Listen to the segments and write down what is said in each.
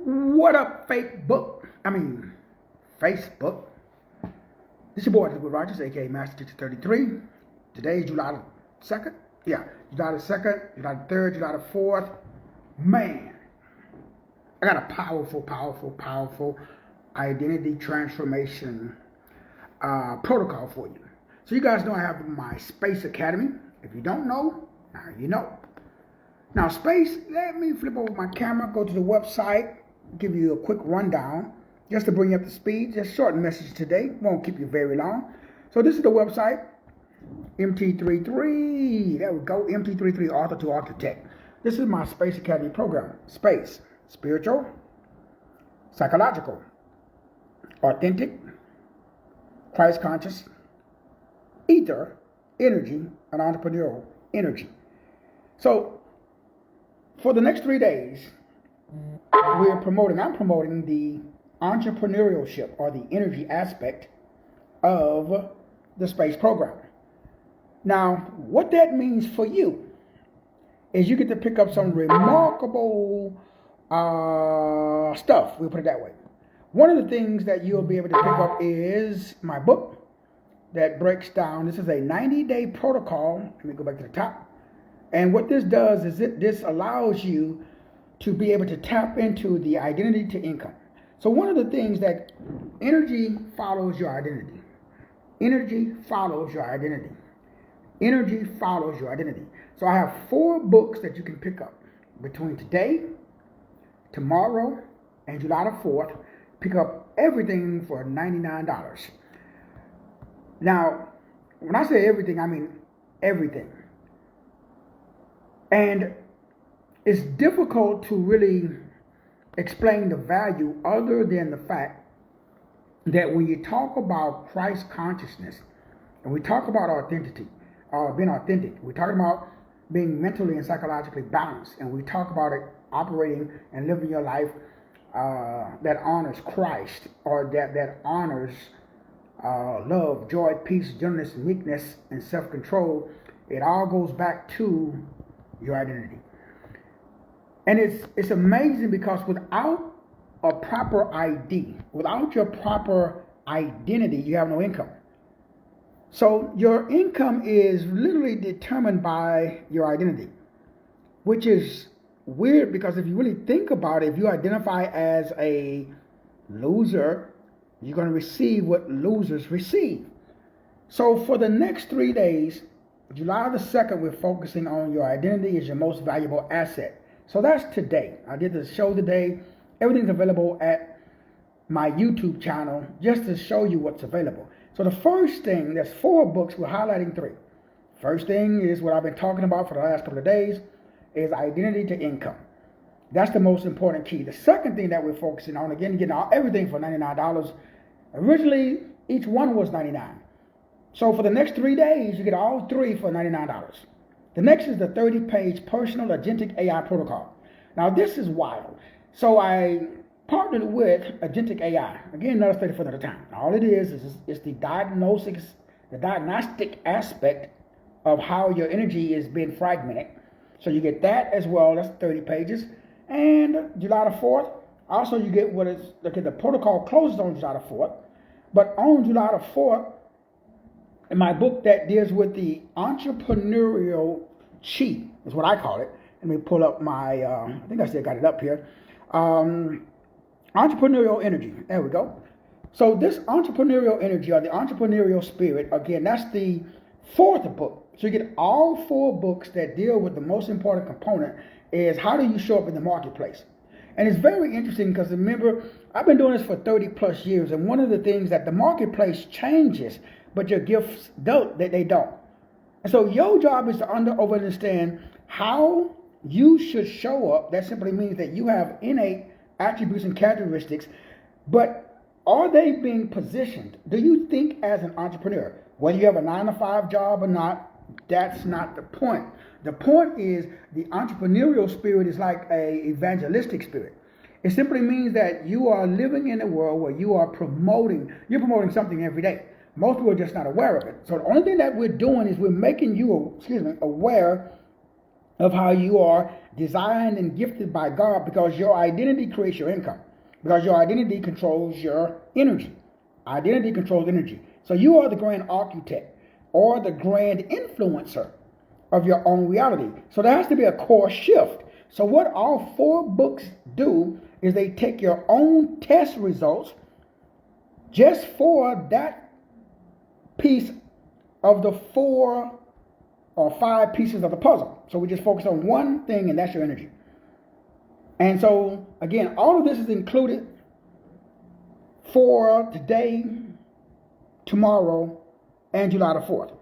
What up, Facebook? This is your boy, Edward Rogers, aka Master Teacher 33. Today is July the 2nd. Yeah, July the 2nd, July the 3rd, July the 4th. Man, I got a powerful identity transformation protocol for you. So you guys know I have my S.P.A.C.E Academy. If you don't know, now you know. Now, S.P.A.C.E, let me flip over my camera, go to the website, give you a quick rundown, just to bring you up to speed. Just short message today, won't keep you very long. So this is the website, MT33, there we go, MT33, author to architect. This is my S.P.A.C.E Academy program. S.P.A.C.E, spiritual, psychological, authentic, Christ conscious, ether, energy, and entrepreneurial energy. So for the next 3 days, I'm promoting the entrepreneurship or the energy aspect of the S.P.A.C.E program. Now, what that means for you is you get to pick up some remarkable stuff, we'll put it that way. One of the things that you'll be able to pick up is my book that breaks down, this is a 90-day protocol. Let me go back to the top. And what this does is this allows you to be able to tap into the identity to income. So one of the things that energy follows your identity. Energy follows your identity. Energy follows your identity. So I have 4 books that you can pick up between today, tomorrow, and July the 4th. Pick up everything for $99. Now, when I say everything, I mean everything. And it's difficult to really explain the value other than the fact that when you talk about Christ consciousness and we talk about authenticity, being authentic, we're talking about being mentally and psychologically balanced, and we talk about it operating and living your life that honors Christ, or that honors love, joy, peace, gentleness, meekness, and self-control. It all goes back to your identity. And it's amazing because without a proper ID, without your proper identity, you have no income. So your income is literally determined by your identity, which is weird because if you really think about it, if you identify as a loser, you're going to receive what losers receive. So for the next 3 days, July the 2nd, we're focusing on your identity is your most valuable asset. So that's today. I did the show today. Everything's available at my YouTube channel just to show you what's available. So the first thing, there's 4 books, we're highlighting 3. First thing is what I've been talking about for the last couple of days is identity to income. That's the most important key. The second thing that we're focusing on, again, getting everything for $99. Originally, each one was $99. So for the next 3 days, you get all 3 for $99. The next is the 30-page personal agentic AI protocol. Now this is wild. So I partnered with agentic AI. Again, another study for another time. All it is the diagnostic aspect of how your energy is being fragmented. So you get that as well. That's 30 pages. And July the 4th, also you get the protocol closes on July the 4th. But on July the 4th, in my book that deals with the entrepreneurial cheat, is what I call it. Let me pull up my, I think I still got it up here. Entrepreneurial energy. There we go. So this entrepreneurial energy or the entrepreneurial spirit, again, that's the 4th book. So you get all 4 books that deal with the most important component is how do you show up in the marketplace. And it's very interesting because remember, I've been doing this for 30 plus years. And one of the things that the marketplace changes, but your gifts don't, they don't. And so your job is to understand how you should show up. That simply means that you have innate attributes and characteristics, but are they being positioned? Do you think as an entrepreneur, whether you have a 9-to-5 job or not, that's not the point. The point is the entrepreneurial spirit is like a evangelistic spirit. It simply means that you are living in a world where you're promoting something every day. Most people are just not aware of it. So the only thing that we're doing is we're making you, aware of how you are designed and gifted by God, because your identity creates your income, because your identity controls your energy. Identity controls energy. So you are the grand architect or the grand influencer of your own reality. So there has to be a core shift. So what all 4 books do is they take your own test results just for that piece of the 4 or 5 pieces of the puzzle. So we just focus on one thing, and that's your energy. And so, again, all of this is included for today, tomorrow, and July the 4th.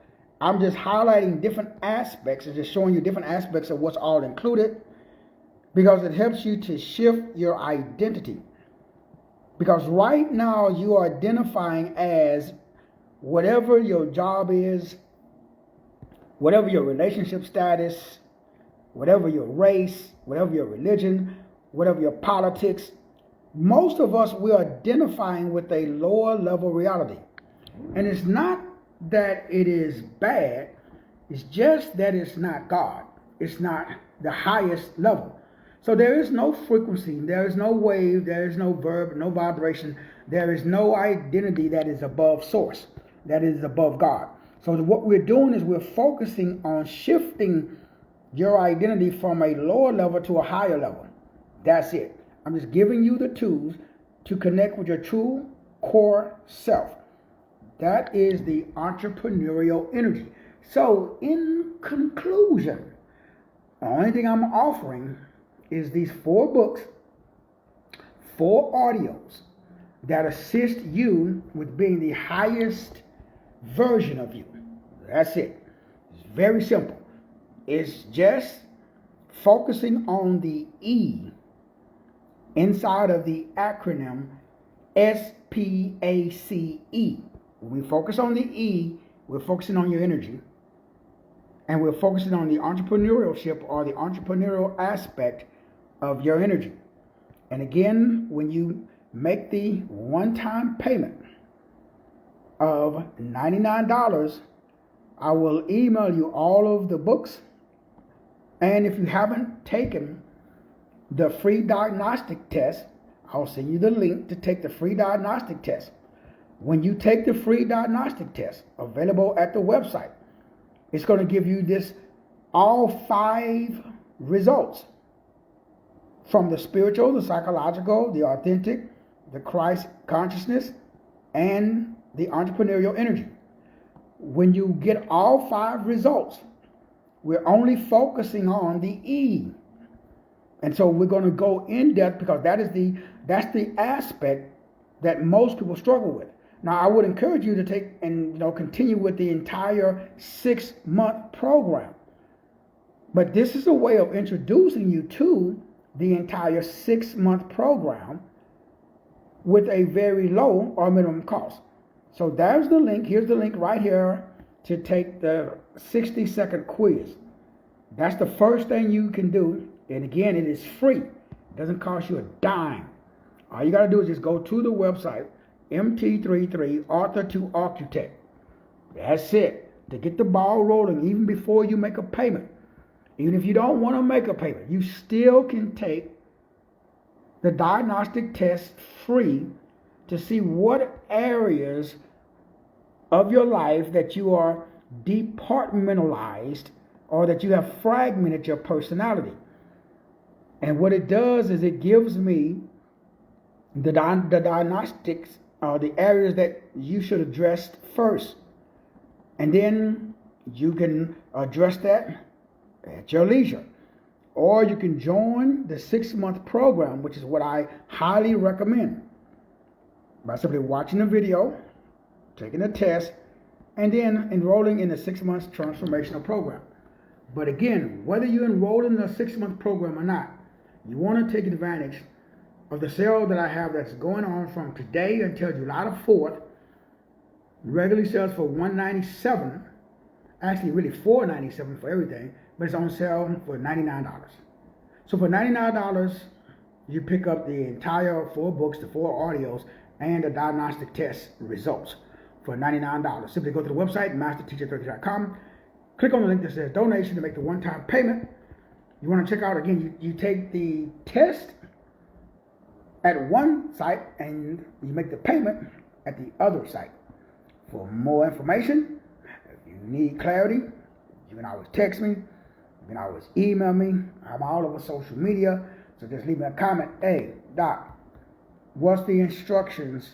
I'm just highlighting different aspects and just showing you different aspects of what's all included, because it helps you to shift your identity. Because right now you are identifying as whatever your job is, whatever your relationship status, whatever your race, whatever your religion, whatever your politics. Most of us, we're identifying with a lower level reality. And it's not that it is bad, it's just that it's not God. It's not the highest level. So there is no frequency, there is no wave, there is no verb, no vibration, there is no identity that is above source, that is above God. So what we're doing is we're focusing on shifting your identity from a lower level to a higher level. That's it. I'm just giving you the tools to connect with your true core self. That is the entrepreneurial energy. So in conclusion, the only thing I'm offering is these 4 books, 4 audios that assist you with being the highest version of you. That's it. It's very simple. It's just focusing on the E inside of the acronym S.P.A.C.E. When we focus on the E, we're focusing on your energy, and we're focusing on the entrepreneurship or the entrepreneurial aspect of your energy. And again, when you make the one-time payment of $99, I will email you all of the books. And if you haven't taken the free diagnostic test, I'll send you the link to take the free diagnostic test. When you take the free diagnostic test, available at the website, it's going to give you all 5 results, from the spiritual, the psychological, the authentic, the Christ consciousness, and the entrepreneurial energy. When you get all 5 results, we're only focusing on the E. And so we're going to go in depth, because that's the aspect that most people struggle with. Now, I would encourage you to take and continue with the entire 6-month program. But this is a way of introducing you to the entire 6-month program with a very low or minimum cost. So there's the link. Here's the link right here to take the 60-second quiz. That's the first thing you can do. And again, it is free. It doesn't cost you a dime. All you got to do is just go to the website, MT33 Author to Architect. That's it. To get the ball rolling, even before you make a payment. Even if you don't want to make a payment, you still can take the diagnostic test free to see what areas of your life that you are departmentalized, or that you have fragmented your personality. And what it does is it gives me the diagnostics, the areas that you should address first. And then you can address that at your leisure. Or you can join the 6-month program, which is what I highly recommend, by simply watching the video, taking the test, and then enrolling in the 6-month transformational program. But again, whether you enroll in the 6-month program or not, you want to take advantage of the sale that I have that's going on from today until July the 4th. Regularly sells for $197, actually really $497 for everything, but it's on sale for $99. So for $99, you pick up the entire 4 books, the 4 audios, and the diagnostic test results for $99. Simply go to the website, masterteacher30.com, click on the link that says donation to make the one-time payment, You want to check out again, you take the test at one site and you make the payment at the other site. For more information, if you need clarity, you can always text me, you can always email me. I'm all over social media, so just leave me a comment. Hey, Doc, what's the instructions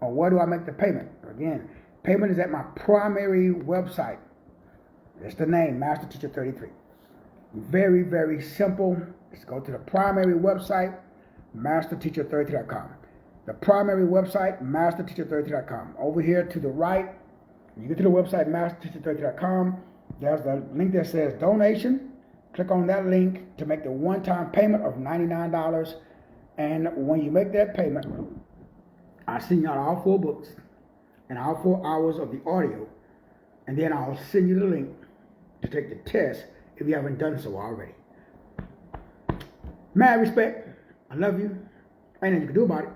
or where do I make the payment? Again, payment is at my primary website. That's the name, Master Teacher 33. Very, very simple. Just go to the primary website, masterteacher33.com. The primary website, masterteacher33.com. Over here to the right, you get to the website, masterteacher33.com. There's the link that says donation. Click on that link to make the one-time payment of $99. And when you make that payment, I send you out all 4 books and all 4 hours of the audio. And then I'll send you the link to take the test if you haven't done so already. Mad respect. I love you. Ain't nothing you can do about it.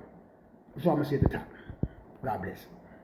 That's all I'm going to say at the top. God bless.